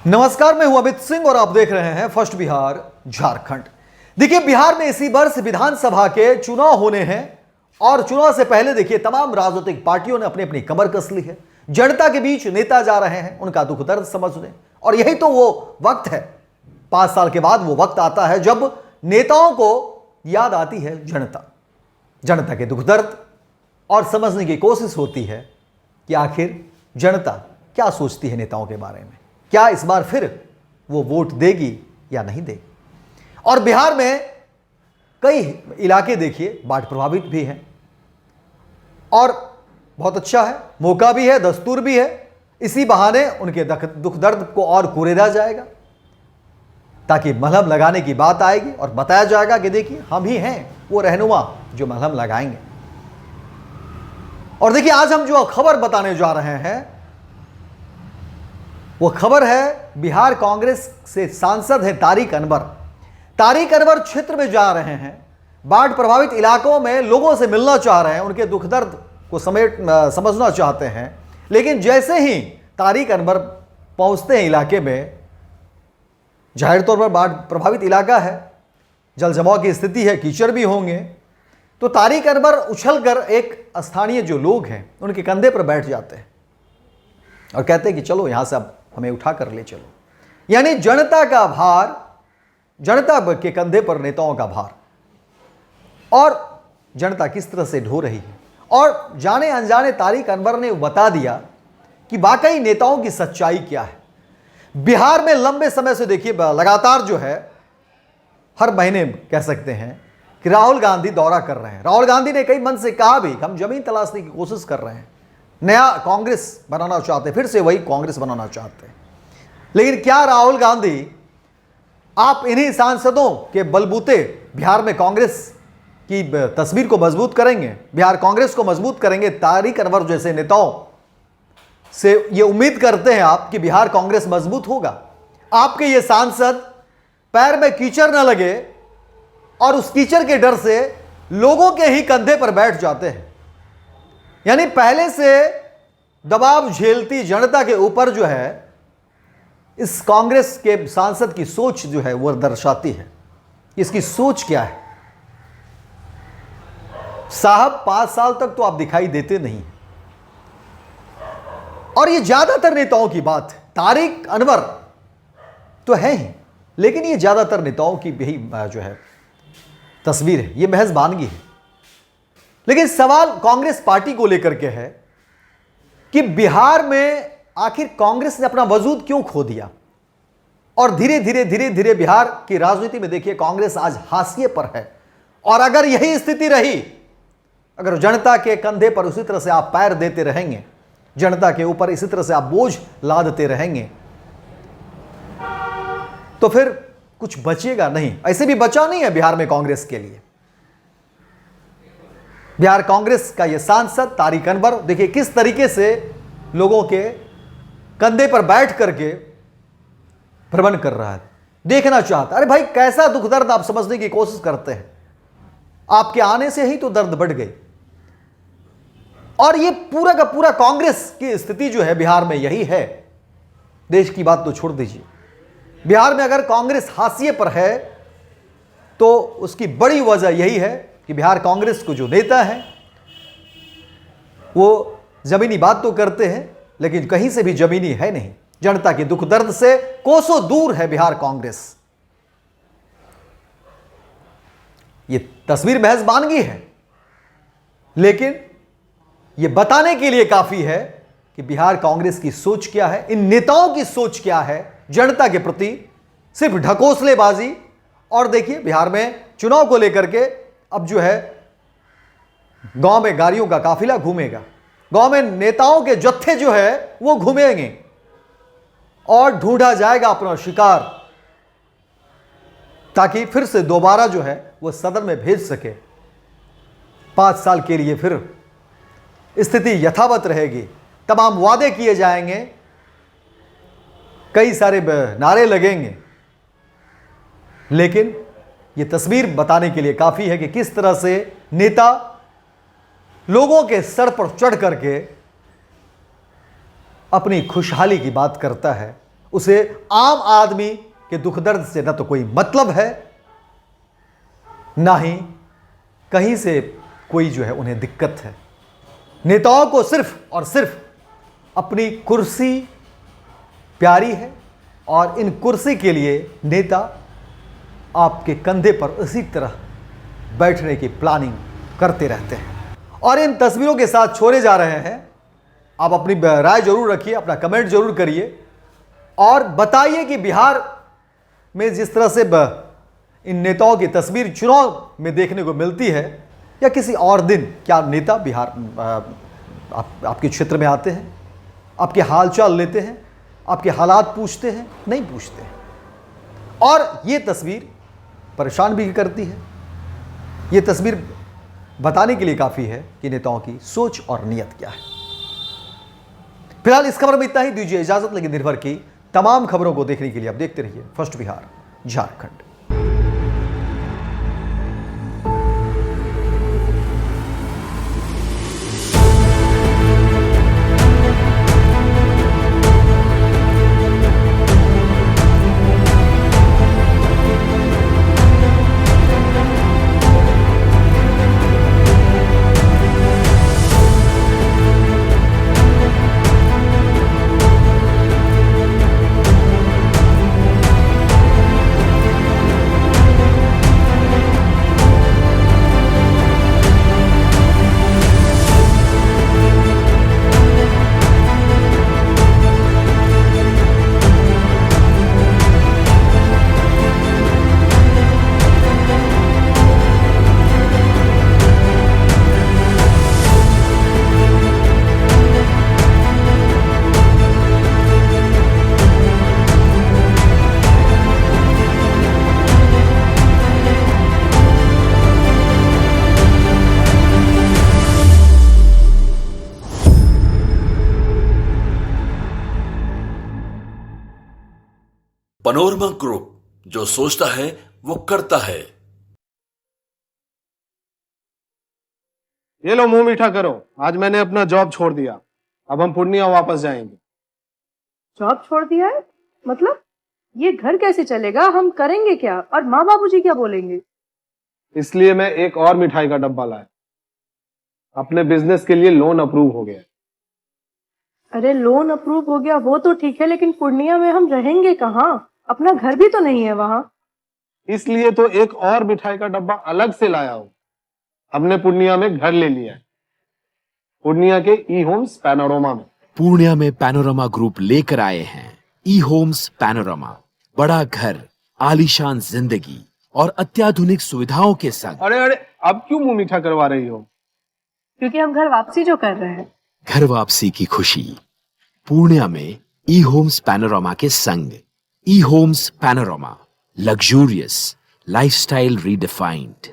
नमस्कार, मैं हूं अमित सिंह और आप देख रहे हैं फर्स्ट बिहार झारखंड। देखिए, बिहार में इसी वर्ष विधानसभा के चुनाव होने हैं और चुनाव से पहले देखिए तमाम राजनीतिक पार्टियों ने अपनी अपनी कमर कस ली है। जनता के बीच नेता जा रहे हैं उनका दुख दर्द समझने, और यही तो वो वक्त है। 5 साल के बाद वो वक्त आता है जब नेताओं को याद आती है जनता के दुख दर्द, और समझने की कोशिश होती है कि आखिर जनता क्या सोचती है नेताओं के बारे में। क्या इस बार फिर वो वोट देगी या नहीं देगी। और बिहार में कई इलाके देखिए बाढ़ प्रभावित भी हैं, और बहुत अच्छा है, मौका भी है, दस्तूर भी है। इसी बहाने उनके दुख दर्द को और कुरेदा जाएगा, ताकि मलहम लगाने की बात आएगी और बताया जाएगा कि देखिए हम ही हैं वो रहनुमा जो मलहम लगाएंगे। और देखिए, आज हम जो खबर बताने जा रहे हैं वो खबर है बिहार कांग्रेस से सांसद है तारिक अनवर क्षेत्र में जा रहे हैं, बाढ़ प्रभावित इलाकों में लोगों से मिलना चाह रहे हैं, उनके दुख दर्द को समझना चाहते हैं। लेकिन जैसे ही तारिक अनवर पहुंचते हैं इलाके में, जाहिर तौर पर बाढ़ प्रभावित इलाका है, जल जमाव की स्थिति है, कीचड़ भी होंगे, तो तारिक अनवर उछलकर एक स्थानीय जो लोग हैं उनके कंधे पर बैठ जाते हैं और कहते हैं कि चलो यहां से अब हमें उठा कर ले चलो। यानी जनता का भार, जनता के कंधे पर नेताओं का भार, और जनता किस तरह से ढो रही है। और जाने अनजाने तारिक अनवर ने बता दिया कि वाकई नेताओं की सच्चाई क्या है। बिहार में लंबे समय से देखिए लगातार जो है, हर महीने कह सकते हैं कि राहुल गांधी दौरा कर रहे हैं। राहुल गांधी ने कई मन से कहा भी हम जमीन तलाशने की कोशिश कर रहे हैं, नया कांग्रेस बनाना चाहते हैं, फिर से वही कांग्रेस बनाना चाहते हैं। लेकिन क्या राहुल गांधी आप इन्हीं सांसदों के बलबूते बिहार में कांग्रेस की तस्वीर को मजबूत करेंगे, बिहार कांग्रेस को मजबूत करेंगे? तारिक अनवर जैसे नेताओं से ये उम्मीद करते हैं आप कि बिहार कांग्रेस मजबूत होगा? आपके ये सांसद पैर में कीचड़ न लगे और उस कीचड़ के डर से लोगों के ही कंधे पर बैठ जाते हैं। यानी पहले से दबाव झेलती जनता के ऊपर जो है, इस कांग्रेस के सांसद की सोच जो है वो दर्शाती है। इसकी सोच क्या है? साहब 5 साल तक तो आप दिखाई देते नहीं, और ये ज्यादातर नेताओं की बात है। तारिक अनवर तो है ही, लेकिन ये ज्यादातर नेताओं की यही जो है तस्वीर है, ये मेहजबानगी है। लेकिन सवाल कांग्रेस पार्टी को लेकर के है कि बिहार में आखिर कांग्रेस ने अपना वजूद क्यों खो दिया। और धीरे धीरे बिहार की राजनीति में देखिए कांग्रेस आज हाशिए पर है। और अगर यही स्थिति रही, अगर जनता के कंधे पर उसी तरह से आप पैर देते रहेंगे, जनता के ऊपर इसी तरह से आप बोझ लादते रहेंगे, तो फिर कुछ बचेगा नहीं। ऐसे भी बचा नहीं है बिहार में कांग्रेस के लिए। बिहार कांग्रेस का यह सांसद तारिक अनवर देखिए किस तरीके से लोगों के कंधे पर बैठ करके भ्रमण कर रहा है, देखना चाहता। अरे भाई, कैसा दुख दर्द आप समझने की कोशिश करते हैं। आपके आने से ही तो दर्द बढ़ गई। और ये पूरा का पूरा कांग्रेस की स्थिति जो है बिहार में यही है। देश की बात तो छोड़ दीजिए, बिहार में अगर कांग्रेस हाशिए पर है तो उसकी बड़ी वजह यही है कि बिहार कांग्रेस को जो नेता है वो जमीनी बात तो करते हैं, लेकिन कहीं से भी जमीनी है नहीं। जनता के दुख दर्द से कोसों दूर है बिहार कांग्रेस। ये तस्वीर मेहजबानगी है, लेकिन ये बताने के लिए काफी है कि बिहार कांग्रेस की सोच क्या है, इन नेताओं की सोच क्या है जनता के प्रति। सिर्फ ढकोसलेबाजी। और देखिए, बिहार में चुनाव को लेकर के अब जो है गांव में गाड़ियों का काफिला घूमेगा, गांव में नेताओं के जत्थे जो है वो घूमेंगे, और ढूंढा जाएगा अपना शिकार, ताकि फिर से दोबारा जो है वो सदन में भेज सके। 5 साल के लिए फिर स्थिति यथावत रहेगी, तमाम वादे किए जाएंगे, कई सारे नारे लगेंगे, लेकिन ये तस्वीर बताने के लिए काफी है कि किस तरह से नेता लोगों के सर पर चढ़ करके अपनी खुशहाली की बात करता है उसे आम आदमी के दुख दर्द से न तो कोई मतलब है, ना ही कहीं से कोई जो है उन्हें दिक्कत है। नेताओं को सिर्फ और सिर्फ अपनी कुर्सी प्यारी है और इन कुर्सी के लिए नेता आपके कंधे पर इसी तरह बैठने की प्लानिंग करते रहते हैं और इन तस्वीरों के साथ छोड़े जा रहे हैं। आप अपनी राय जरूर रखिए, अपना कमेंट जरूर करिए और बताइए कि बिहार में जिस तरह से इन नेताओं की तस्वीर चुनाव में देखने को मिलती है या किसी और दिन, क्या नेता बिहार आपके क्षेत्र में आते हैं, आपके हालचाल लेते हैं, आपके हालात पूछते हैं? नहीं पूछते हैं। और ये तस्वीर परेशान भी करती है। ये तस्वीर बताने के लिए काफ़ी है कि नेताओं की सोच और नीयत क्या है। फिलहाल इस खबर में इतना ही, दीजिए इजाजत। लेकिन दिन भर की तमाम खबरों को देखने के लिए आप देखते रहिए first Bihar Jharkhand. Panorama group, जो सोचता है वो करता है। ये लो मुंह मीठा करो, आज मैंने अपना जॉब छोड़ दिया। अब हम पूर्णिया वापस जाएंगे। जॉब छोड़ दिया है? मतलब ये घर कैसे चलेगा? हम करेंगे क्या? और माँ बाबूजी क्या बोलेंगे? इसलिए मैं एक और मिठाई का डब्बा लाया। अपने बिजनेस के लिए लोन अप्रूव हो गया। अरे लोन अप्रूव हो गया वो तो ठीक है, लेकिन पूर्णिया में हम रहेंगे कहाँ? अपना घर भी तो नहीं है वहां। इसलिए तो एक और मिठाई का डब्बा अलग से लाया हूं। हमने पूर्णिया में घर ले लिया है, पूर्णिया के ई होम्स पैनोरमा में। पूर्णिया में पैनोरमा ग्रुप लेकर आए हैं ई होम्स पैनोरमा। बड़ा घर, आलीशान जिंदगी और अत्याधुनिक सुविधाओं के संग। अरे अरे, अब क्यों मुंह मीठा करवा रही हो? क्योंकि हम घर वापसी जो कर रहे हैं। घर वापसी की खुशी पूर्णिया में ई होम्स पैनोरमा के संग। E Homes Panorama, luxurious lifestyle redefined.